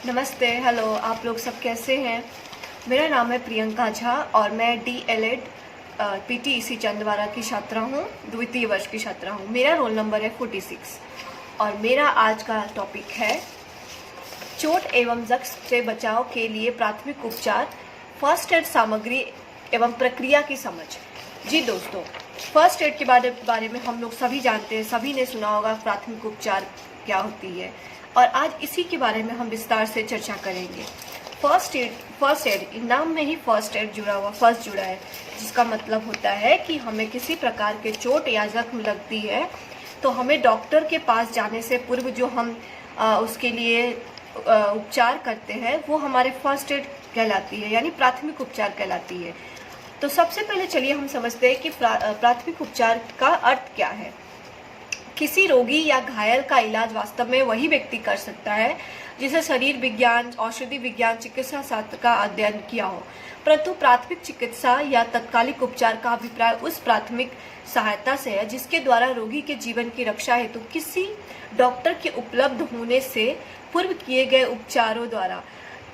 नमस्ते, हेलो, आप लोग सब कैसे हैं। मेरा नाम है प्रियंका झा और मैं DLED PTEC चंदवारा की छात्रा हूँ, द्वितीय वर्ष की छात्रा हूँ। मेरा रोल नंबर है 46 और मेरा आज का टॉपिक है चोट एवं जख्म से बचाव के लिए प्राथमिक उपचार, फर्स्ट एड सामग्री एवं प्रक्रिया की समझ। जी दोस्तों, फर्स्ट एड के बारे में हम लोग सभी जानते हैं, सभी ने सुना होगा प्राथमिक उपचार क्या होती है, और आज इसी के बारे में हम विस्तार से चर्चा करेंगे। फर्स्ट एड नाम में ही फर्स्ट एड जुड़ा हुआ, फर्स्ट जुड़ा है, जिसका मतलब होता है कि हमें किसी प्रकार के चोट या जख्म लगती है तो हमें डॉक्टर के पास जाने से पूर्व जो हम उसके लिए उपचार करते हैं वो हमारे फर्स्ट एड कहलाती है, यानी प्राथमिक उपचार कहलाती है। तो सबसे पहले चलिए हम समझते हैं कि प्राथमिक उपचार का अर्थ क्या है। किसी रोगी या घायल का इलाज वास्तव में वही व्यक्ति कर सकता है जिसे शरीर विज्ञान, औषधि विज्ञान, चिकित्सा शास्त्र का अध्ययन किया हो, परंतु प्राथमिक चिकित्सा या तत्कालिक उपचार का अभिप्राय उस प्राथमिक सहायता से है जिसके द्वारा रोगी के जीवन की रक्षा हेतु किसी डॉक्टर के उपलब्ध होने से पूर्व किए गए उपचारों द्वारा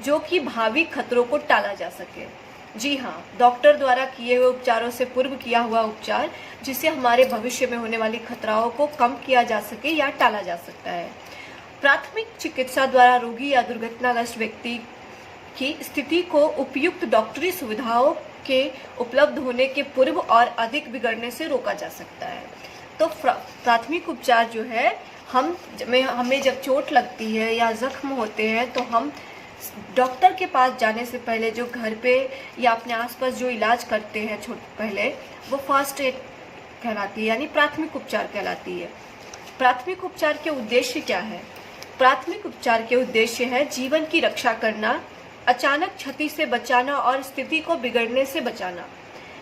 जो कि भावी खतरों को टाला जा सके। जी हाँ, डॉक्टर द्वारा किए हुए उपचारों से पूर्व किया हुआ उपचार जिससे हमारे भविष्य में होने वाली खतराओं को कम किया जा सके या टाला जा सकता है। प्राथमिक चिकित्सा द्वारा रोगी या दुर्घटनाग्रस्त व्यक्ति की स्थिति को उपयुक्त डॉक्टरी सुविधाओं के उपलब्ध होने के पूर्व और अधिक बिगड़ने से रोका जा सकता है। तो प्राथमिक उपचार जो है, हमें जब चोट लगती है या जख्म होते हैं तो हम डॉक्टर के पास जाने से पहले जो घर पे या अपने आसपास जो इलाज करते हैं पहले, वो फर्स्ट एड कहलाती है, यानी प्राथमिक उपचार कहलाती है। प्राथमिक उपचार के उद्देश्य क्या है? प्राथमिक उपचार के उद्देश्य है जीवन की रक्षा करना, अचानक क्षति से बचाना और स्थिति को बिगड़ने से बचाना।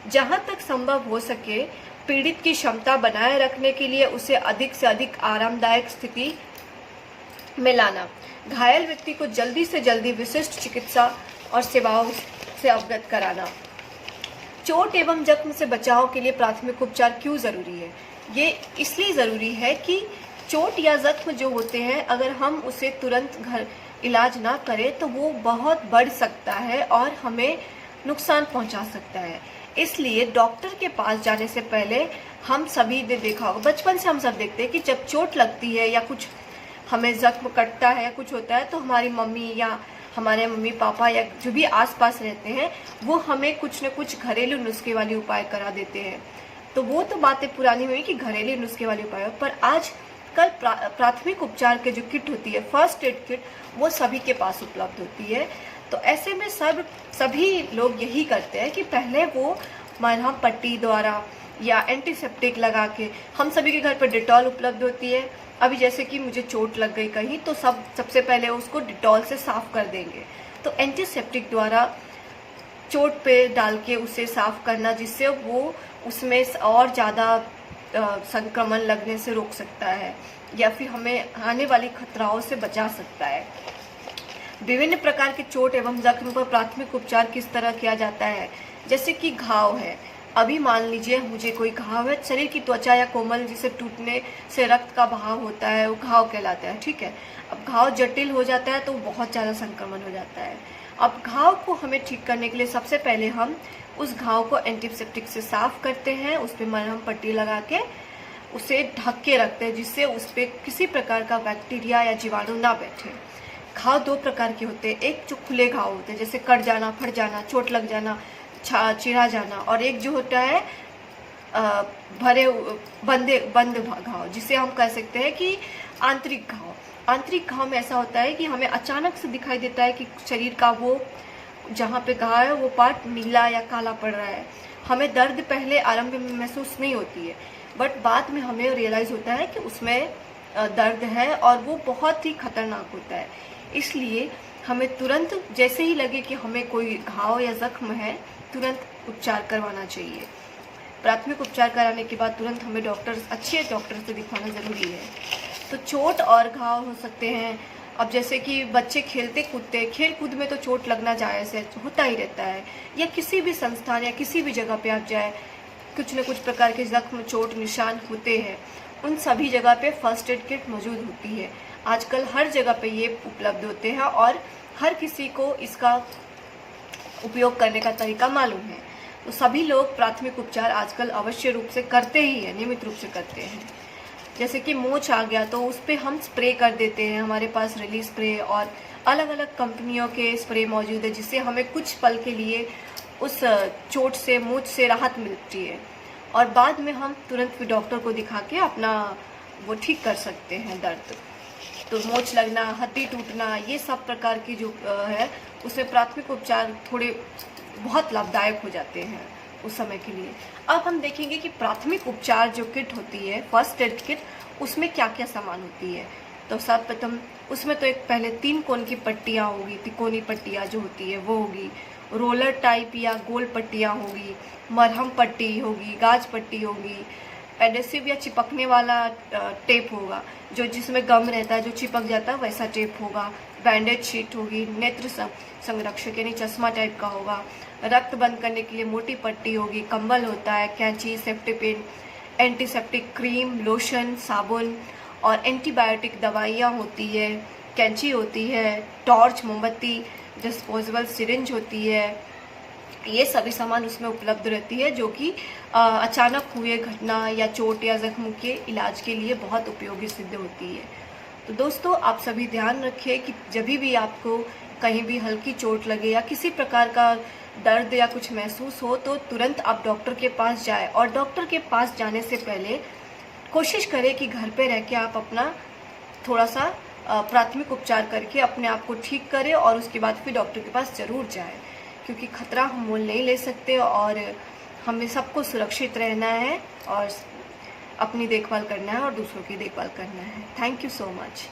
जहां तक संभव हो सके पीड़ित की क्षमता बनाए रखने के लिए उसे अधिक से अधिक आरामदायक स्थिति में लाना, घायल व्यक्ति को जल्दी से जल्दी विशिष्ट चिकित्सा और सेवाओं से अवगत कराना। चोट एवं जख्म से बचाव के लिए प्राथमिक उपचार क्यों जरूरी है? ये इसलिए जरूरी है कि चोट या जख्म जो होते हैं, अगर हम उसे तुरंत घर इलाज ना करें तो वो बहुत बढ़ सकता है और हमें नुकसान पहुंचा सकता है। इसलिए डॉक्टर के पास जाने से पहले हम सभी ने देखा होगा, बचपन से हम सब देखते हैं कि जब चोट लगती है या कुछ हमें जख्म कटता है, कुछ होता है, तो हमारी मम्मी या हमारे मम्मी पापा या जो भी आसपास रहते हैं वो हमें कुछ न कुछ घरेलू नुस्खे वाली उपाय करा देते हैं। तो वो तो बातें पुरानी हुई कि घरेलू नुस्खे वाली उपाय, पर आज कल प्राथमिक उपचार के जो किट होती है, फर्स्ट एड किट, वो सभी के पास उपलब्ध होती है। तो ऐसे में सभी लोग यही करते हैं कि पहले वो मरहम पट्टी द्वारा या एंटीसेप्टिक लगा के, हम सभी के घर पर डिटॉल उपलब्ध होती है। अभी जैसे कि मुझे चोट लग गई कहीं तो सबसे पहले उसको डिटॉल से साफ कर देंगे। तो एंटीसेप्टिक द्वारा चोट पे डाल के उसे साफ करना, जिससे वो उसमें और ज़्यादा संक्रमण लगने से रोक सकता है या फिर हमें आने वाली खतराओं से बचा सकता है। विभिन्न प्रकार के चोट एवं जख्म पर प्राथमिक उपचार किस तरह किया जाता है? जैसे कि घाव है, अभी मान लीजिए मुझे कोई घाव है, शरीर की त्वचा या कोमल जिसे टूटने से रक्त का बहाव होता है, वो घाव कहलाता है, ठीक है। अब घाव जटिल हो जाता है तो बहुत ज़्यादा संक्रमण हो जाता है। अब घाव को हमें ठीक करने के लिए सबसे पहले हम उस घाव को एंटीसेप्टिक से साफ करते हैं, उस पर मरहम पट्टी लगा के उसे ढक के रखते हैं, जिससे उस पर किसी प्रकार का बैक्टीरिया या जीवाणु ना बैठे। घाव दो प्रकार के होते हैं, एक जो खुले घाव होते हैं जैसे कट जाना, फट जाना, चोट लग जाना, चिरा जाना, और एक जो होता है बंद घाव, जिसे हम कह सकते हैं कि आंतरिक घाव। आंतरिक घाव में ऐसा होता है कि हमें अचानक से दिखाई देता है कि शरीर का वो जहाँ पे घाव है वो पार्ट नीला या काला पड़ रहा है। हमें दर्द पहले आरंभ में महसूस नहीं होती है, बट बाद में हमें रियलाइज होता है कि उसमें दर्द है और वो बहुत ही खतरनाक होता है। इसलिए हमें तुरंत जैसे ही लगे कि हमें कोई घाव या जख्म है, तुरंत उपचार करवाना चाहिए। प्राथमिक उपचार कराने के बाद तुरंत हमें अच्छे डॉक्टर से दिखाना ज़रूरी है। तो चोट और घाव हो सकते हैं। अब जैसे कि बच्चे खेलते कूदते, खेल कूद में तो चोट लगना जायज़ है, होता ही रहता है, या किसी भी संस्थान या किसी भी जगह पे आप जाए, कुछ न कुछ प्रकार के जख्म, चोट, निशान होते हैं। उन सभी जगह पे फर्स्ट एड किट मौजूद होती है। आजकल हर जगह पे ये उपलब्ध होते हैं और हर किसी को इसका उपयोग करने का तरीका मालूम है। तो सभी लोग प्राथमिक उपचार आजकल अवश्य रूप से करते ही हैं, नियमित रूप से करते हैं। जैसे कि मोच आ गया तो उस पर हम स्प्रे कर देते हैं, हमारे पास रिलीज स्प्रे और अलग अलग कंपनियों के स्प्रे मौजूद है, जिससे हमें कुछ पल के लिए उस चोट से, मोच से राहत मिलती है और बाद में हम तुरंत फिर डॉक्टर को दिखा के अपना वो ठीक कर सकते हैं दर्द। तो मोच लगना, हड्डी टूटना, ये सब प्रकार की जो है उसमें प्राथमिक उपचार थोड़े बहुत लाभदायक हो जाते हैं उस समय के लिए। अब हम देखेंगे कि प्राथमिक उपचार जो किट होती है, फर्स्ट एड किट, उसमें क्या क्या सामान होती है। तो सर्वप्रथम उसमें तो एक पहले 3 कोण की पट्टियाँ होगी, तिकोनी पट्टियाँ जो होती है वो होगी, रोलर टाइप या गोल पट्टियाँ होगी, मरहम पट्टी होगी, गाज पट्टी होगी, एडेसिव या चिपकने वाला टेप होगा, जो जिसमें गम रहता है, जो चिपक जाता है वैसा टेप होगा, बैंडेज शीट होगी, नेत्र संरक्षक यानी चश्मा टाइप का होगा, रक्त बंद करने के लिए मोटी पट्टी होगी, कंबल होता है, कैंची, safety pin, antiseptic cream, lotion, साबुन और एंटीबायोटिक दवाइयाँ होती है, कैंची होती है, टॉर्च, मोमबत्ती, डिस्पोजेबल सिरिंज होती है। ये सभी सामान उसमें उपलब्ध रहती है, जो कि अचानक हुए घटना या चोट या जख्म के इलाज के लिए बहुत उपयोगी सिद्ध होती है। तो दोस्तों, आप सभी ध्यान रखें कि जब भी आपको कहीं भी हल्की चोट लगे या किसी प्रकार का दर्द या कुछ महसूस हो तो तुरंत आप डॉक्टर के पास जाएं और डॉक्टर के पास जाने से पहले कोशिश करें कि घर पे रह के आप अपना थोड़ा सा प्राथमिक उपचार करके अपने आप को ठीक करें और उसके बाद फिर डॉक्टर के पास ज़रूर जाएं, क्योंकि खतरा हम मोल नहीं ले सकते और हमें सबको सुरक्षित रहना है और अपनी देखभाल करना है और दूसरों की देखभाल करना है। Thank you so much.